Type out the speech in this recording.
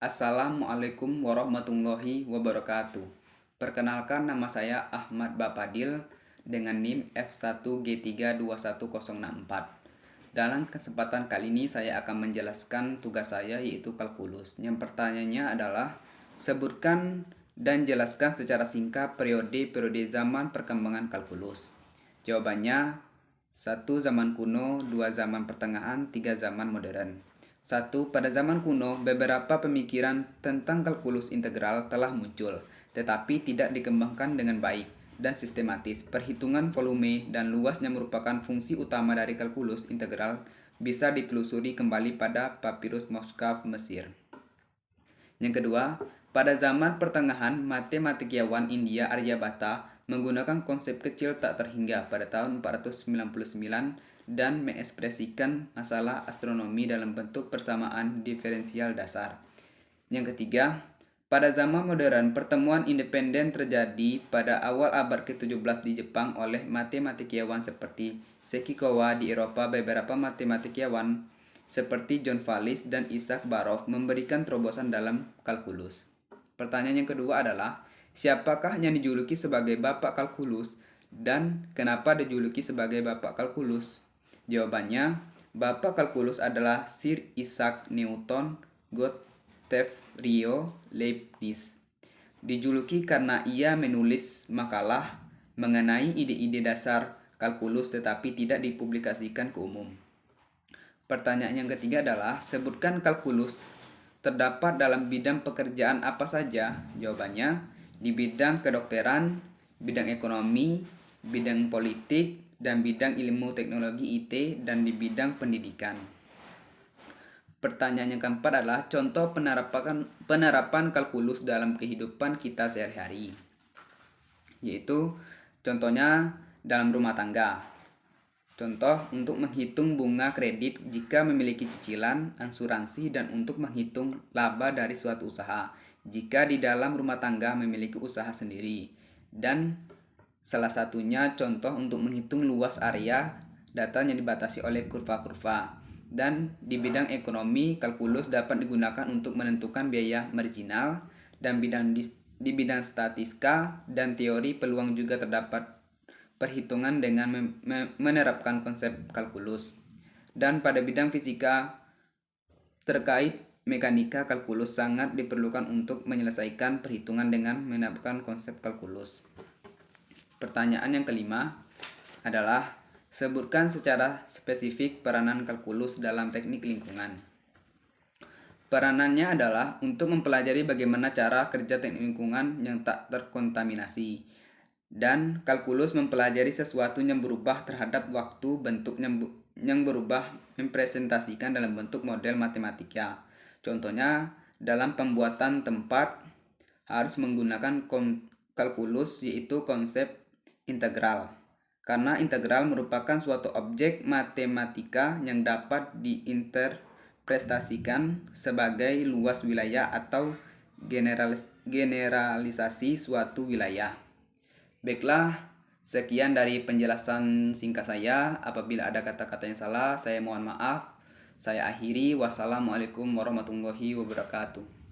Assalamualaikum warahmatullahi wabarakatuh. Perkenalkan, nama saya Ahmad Bapadil dengan NIM F1G32104. Dalam kesempatan kali ini saya akan menjelaskan tugas saya, yaitu kalkulus. Yang pertanyaannya adalah sebutkan dan jelaskan secara singkat periode zaman perkembangan kalkulus. Jawabannya: 1. Zaman kuno, 2. Zaman pertengahan, 3. Zaman modern. 1. Pada zaman kuno, beberapa pemikiran tentang kalkulus integral telah muncul, tetapi tidak dikembangkan dengan baik dan sistematis. Perhitungan volume dan luasnya merupakan fungsi utama dari kalkulus integral, bisa ditelusuri kembali pada papirus Moskov, Mesir. Yang kedua, pada zaman pertengahan, matematikawan India Aryabhata menggunakan konsep kecil tak terhingga pada tahun 499 dan mengekspresikan masalah astronomi dalam bentuk persamaan diferensial dasar. Yang ketiga, pada zaman modern, pertemuan independen terjadi pada awal abad ke-17 di Jepang oleh matematikawan seperti Sekikawa. Di Eropa, beberapa matematikawan seperti John Wallis dan Isaac Barrow memberikan terobosan dalam kalkulus. Pertanyaan yang kedua adalah, siapakah yang dijuluki sebagai bapak kalkulus dan kenapa dijuluki sebagai bapak kalkulus? Jawabannya, bapak kalkulus adalah Sir Isaac Newton Gottfried Leibniz. Dijuluki karena ia menulis makalah mengenai ide-ide dasar kalkulus tetapi tidak dipublikasikan ke umum. Pertanyaan yang ketiga adalah, sebutkan kalkulus terdapat dalam bidang pekerjaan apa saja? Jawabannya, di bidang kedokteran, bidang ekonomi, bidang politik, dan bidang ilmu teknologi IT, dan di bidang pendidikan. Pertanyaan yang keempat adalah, contoh penerapan kalkulus dalam kehidupan kita sehari-hari. Yaitu contohnya dalam rumah tangga. Contoh, untuk menghitung bunga kredit jika memiliki cicilan, asuransi, dan untuk menghitung laba dari suatu usaha jika di dalam rumah tangga memiliki usaha sendiri. Dan salah satunya contoh untuk menghitung luas area, datanya dibatasi oleh kurva-kurva. Dan di bidang ekonomi, kalkulus dapat digunakan untuk menentukan biaya marginal, dan di bidang statistika dan teori peluang juga terdapat perhitungan dengan menerapkan konsep kalkulus. Dan pada bidang fisika terkait mekanika, kalkulus sangat diperlukan untuk menyelesaikan perhitungan dengan menerapkan konsep kalkulus. Pertanyaan yang kelima adalah, sebutkan secara spesifik peranan kalkulus dalam teknik lingkungan. Peranannya adalah untuk mempelajari bagaimana cara kerja teknik lingkungan yang tak terkontaminasi. Dan kalkulus mempelajari sesuatu yang berubah terhadap waktu, bentuk yang berubah mempresentasikan dalam bentuk model matematika. Contohnya, dalam pembuatan tempat harus menggunakan kalkulus, yaitu konsep integral. Karena integral merupakan suatu objek matematika yang dapat diinterpretasikan sebagai luas wilayah atau generalisasi suatu wilayah. Baiklah, sekian dari penjelasan singkat saya. Apabila ada kata-kata yang salah, saya mohon maaf. Saya akhiri. Wassalamualaikum warahmatullahi wabarakatuh.